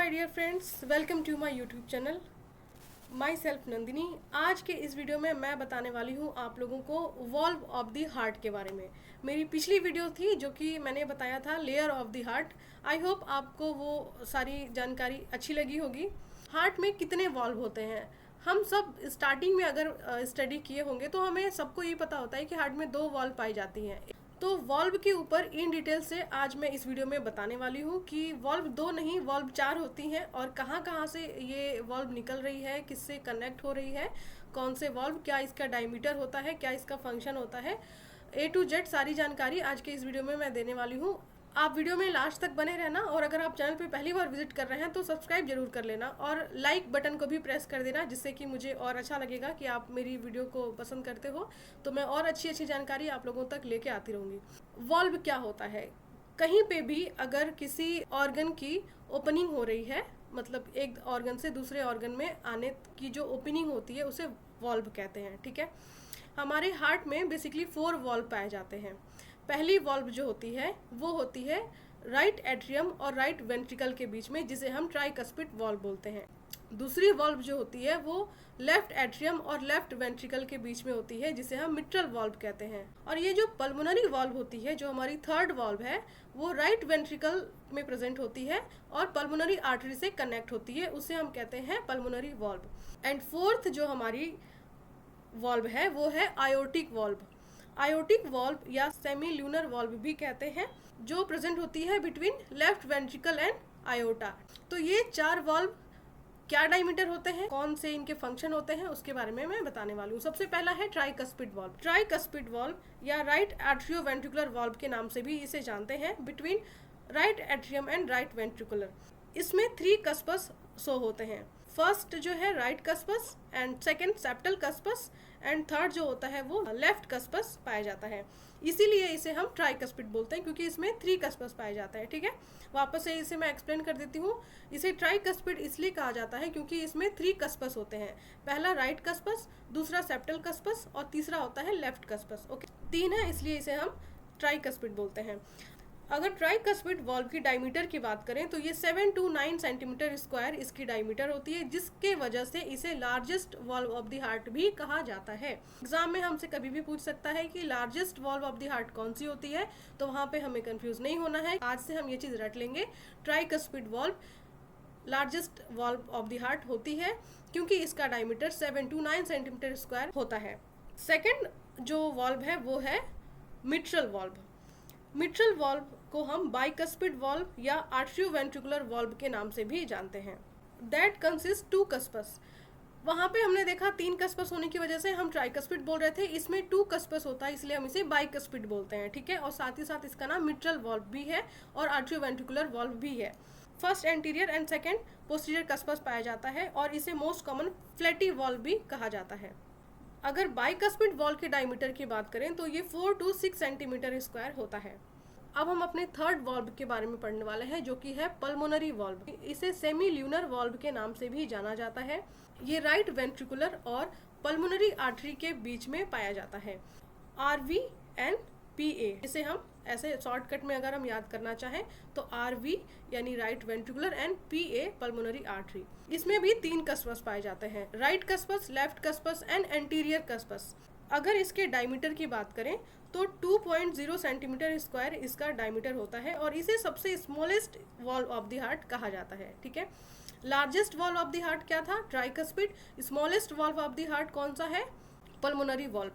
My dear friends, welcome to my YouTube channel. Myself Nandini. आज के इस video में मैं बताने वाली हूँ आप लोगों को वॉल्व ऑफ द हार्ट के बारे में। मेरी पिछली वीडियो थी जो कि मैंने बताया था layer of the heart. I hope आपको वो सारी जानकारी अच्छी लगी होगी। हार्ट में कितने वॉल्व होते हैं, हम सब स्टार्टिंग में अगर स्टडी किए होंगे तो हमें सबको ये पता होता है कि हार्ट में 2 वॉल्व पाई जाती हैं। तो वॉल्व के ऊपर इन डिटेल से आज मैं इस वीडियो में बताने वाली हूँ कि वॉल्व 2 नहीं वॉल्व 4 होती हैं और कहाँ कहाँ से ये वॉल्व निकल रही है, किससे कनेक्ट हो रही है, कौन से वॉल्व, क्या इसका डायमीटर होता है, क्या इसका फंक्शन होता है। A to Z सारी जानकारी आज के इस वीडियो में मैं देने वाली हूँ। आप वीडियो में लास्ट तक बने रहना और अगर आप चैनल पे पहली बार विजिट कर रहे हैं तो सब्सक्राइब जरूर कर लेना और लाइक बटन को भी प्रेस कर देना, जिससे कि मुझे और अच्छा लगेगा कि आप मेरी वीडियो को पसंद करते हो, तो मैं और अच्छी अच्छी जानकारी आप लोगों तक लेके आती रहूँगी। वॉल्व क्या होता है? कहीं पे भी अगर किसी ऑर्गन की ओपनिंग हो रही है, मतलब एक ऑर्गन से दूसरे ऑर्गन में आने की जो ओपनिंग होती है उसे वॉल्व कहते हैं। ठीक है, हमारे हार्ट में बेसिकली 4 वॉल्व पाए जाते हैं। पहली वॉल्व जो होती है वो होती है राइट एट्रियम और राइट वेंट्रिकल के बीच में, जिसे हम ट्राइकस्पिड वॉल्व बोलते हैं। दूसरी वॉल्व जो होती है वो लेफ्ट एट्रियम और लेफ्ट वेंट्रिकल के बीच में होती है, जिसे हम मिट्रल वॉल्व कहते हैं। और ये जो पल्मोनरी वॉल्व होती है, जो हमारी थर्ड वॉल्व है, वो राइट वेंट्रिकल में प्रेजेंट होती है और पल्मोनरी आर्टरी से कनेक्ट होती है, उसे हम कहते हैं पल्मोनरी वॉल्व। एंड फोर्थ जो हमारी वॉल्व है वो है आयोटिक वॉल्व। आयोटिक वॉल्व या सेमी ल्यूनर वॉल्व भी कहते हैं, जो प्रेजेंट होती है between left ventricle and iota. तो ये 4 वॉल्व क्या डायमीटर होते हैं, कौन से इनके फंक्शन होते हैं, उसके बारे में मैं बताने वाली हूँ। सबसे पहला है ट्राइकस्पिड वॉल्व। ट्राइकस्पिड वॉल्व या राइट एट्रियोवेंट्रिकुलर वॉल्व के नाम से भी इसे जानते हैं, between right atrium and right ventricular. इसमें 3 कस्पस शो होते हैं। फर्स्ट जो है right cusps and second septal cusps and third जो होता है वो लेफ्ट कस्पस पाया जाता है। इसीलिए इसे हम ट्राइकस्पिड बोलते हैं, क्योंकि इसमें 3 कस्पस पाए जाता है। ठीक है, वापस से इसे मैं एक्सप्लेन कर देती हूँ। इसे ट्राइकस्पिड इसलिए कहा जाता है क्योंकि इसमें 3 कस्पस होते हैं। पहला राइट कस्पस, दूसरा सेप्टल कस्पस और तीसरा होता है लेफ्ट कस्पस। ओके, 3 है, इसलिए इसे हम ट्राइकस्पिड बोलते हैं। अगर ट्राइकस्पिड वॉल्व की डायमीटर की बात करें तो ये 7 to 9 सेंटीमीटर स्क्वायर इसकी डायमीटर होती है, जिसके वजह से इसे largest valve of the heart भी कहा जाता है। एग्जाम में हमसे कभी भी पूछ सकता है कि largest valve of the heart कौन सी होती है, तो वहां पे हमें कंफ्यूज नहीं होना है। आज से हम ये चीज रट लेंगे, tricuspid valve largest valve of the heart होती है, क्योंकि इसका डायमीटर 7 to 9 सेंटीमीटर स्क्वायर होता है। सेकेंड जो वॉल्व है वो है मिट्रल वॉल्व। मिट्रल वॉल्व को हम बाइकस्पिड वॉल्व या आर्ट्रियोवेंट्रिकुलर वॉल्व के नाम से भी जानते हैं। That consist 2 कस्पस। वहां पे हमने देखा 3 कस्पस होने की वजह से हम ट्राइकस्पिड बोल रहे थे, इसमें 2 कस्पस होता है इसलिए हम इसे बाइकस्पिड बोलते हैं। ठीक है, और साथ ही साथ इसका नाम मिट्रल वॉल्व भी है और आर्ट्रियोवेंट्रिकुलर वॉल्व भी है। First anterior and second posterior cusps पाया जाता है और इसे मोस्ट कॉमन फ्लैटी वॉल्व भी कहा जाता है। अगर बाइकस्पिड वॉल्व के डायमीटर की बात करें तो ये 4 to 6 सेंटीमीटर स्क्वायर होता है। अब हम अपने थर्ड वॉल्व के बारे में पढ़ने वाले हैं, जो कि है पल्मोनरी वॉल्व। इसे सेमी ल्यूनर वॉल्व के नाम से भी जाना जाता है। ये राइट वेंट्रिकुलर और पल्मोनरी आर्टरी के बीच में पाया जाता है। RVNPA, इसे हम ऐसे शॉर्टकट में अगर हम याद करना चाहें तो RV यानी right ventricular and PA pulmonary artery. इसमें भी 3 कस्पस पाए जाते हैं, राइट कस्पस, लेफ्ट कस्पस एंड एंटीरियर कस्पस। अगर इसके डायमीटर की बात करें तो 2.0 सेंटीमीटर स्क्वायर इसका डायमीटर होता है और इसे सबसे smallest valve of the heart कहा जाता है। ठीक है, largest valve of the heart क्या था? Tricuspid. Smallest valve of the heart कौन सा है? Pulmonary valve.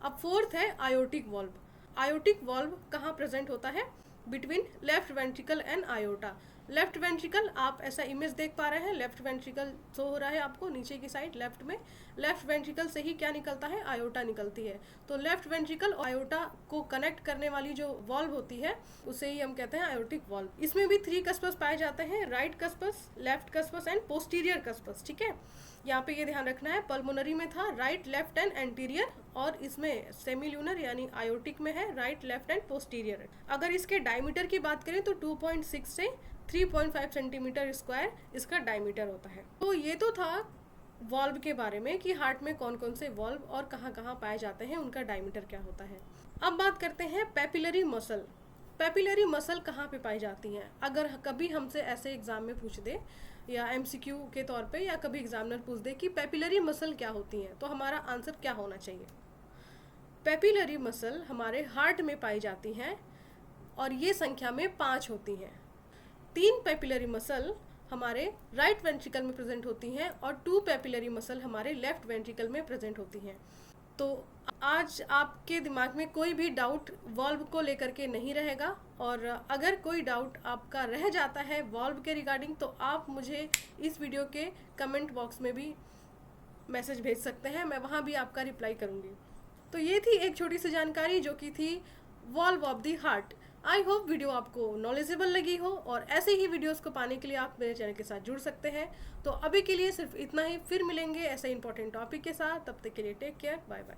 अब फोर्थ है आयोटिक वॉल्व। आयोटिक वॉल्व कहाँ प्रेजेंट होता है? Between left ventricle and iota. Left ventricle, आप ऐसा इमेज देख पा रहे हैं, लेफ्ट वेंट्रिकल शो हो रहा है आपको नीचे की साइड लेफ्ट में। लेफ्ट वेंट्रिकल से ही क्या निकलता है? आयोटा निकलती है। तो लेफ्ट वेंट्रिकल और आयोटा को कनेक्ट करने वाली जो वॉल्व होती है उसे ही हम कहते हैं आयोटिक वॉल्व। इसमें भी 3 कस्पस पाए जाते हैं, राइट कस्पस, लेफ्ट कस्पस एंड पोस्टीरियर कस्पस। ठीक है, यहाँ पे ये ध्यान रखना है, पल्मोनरी में था राइट, लेफ्ट एंड एंटीरियर, और इसमें सेमी ल्यूनर यानी आयोटिक में है राइट, लेफ्ट एंड पोस्टीरियर। अगर इसके डायमीटर की बात करें तो 2.6 से 3.5 सेंटीमीटर स्क्वायर इसका डायमीटर होता है। तो ये तो था वॉल्व के बारे में कि हार्ट में कौन कौन से वॉल्व और कहाँ कहाँ पाए जाते हैं, उनका डायमीटर क्या होता है। अब बात करते हैं पेपिलरी मसल। पेपिलरी मसल कहाँ पे पाई जाती हैं? अगर कभी हमसे ऐसे एग्जाम में पूछ दे या एमसीक्यू के तौर पे या कभी एग्जामिनर पूछ दे कि पेपिलरी मसल क्या होती हैं, तो हमारा आंसर क्या होना चाहिए? पेपिलरी मसल हमारे हार्ट में पाई जाती हैं और ये संख्या में 5 होती हैं। 3 पेपिलरी मसल हमारे राइट वेंट्रिकल में प्रेजेंट होती हैं और 2 पेपिलरी मसल हमारे लेफ्ट वेंट्रिकल में प्रेजेंट होती हैं। तो आज आपके दिमाग में कोई भी डाउट वॉल्व को लेकर के नहीं रहेगा, और अगर कोई डाउट आपका रह जाता है वॉल्व के रिगार्डिंग तो आप मुझे इस वीडियो के कमेंट बॉक्स में भी मैसेज भेज सकते हैं, मैं वहाँ भी आपका रिप्लाई करूँगी। तो ये थी एक छोटी सी जानकारी जो कि थी valve of the heart. I hope video आपको नॉलेजेबल लगी हो, और ऐसे ही वीडियोस को पाने के लिए आप मेरे चैनल के साथ जुड़ सकते हैं। तो अभी के लिए सिर्फ इतना ही, फिर मिलेंगे ऐसे इंपॉर्टेंट टॉपिक के साथ। तब तक के लिए टेक केयर, बाय बाय।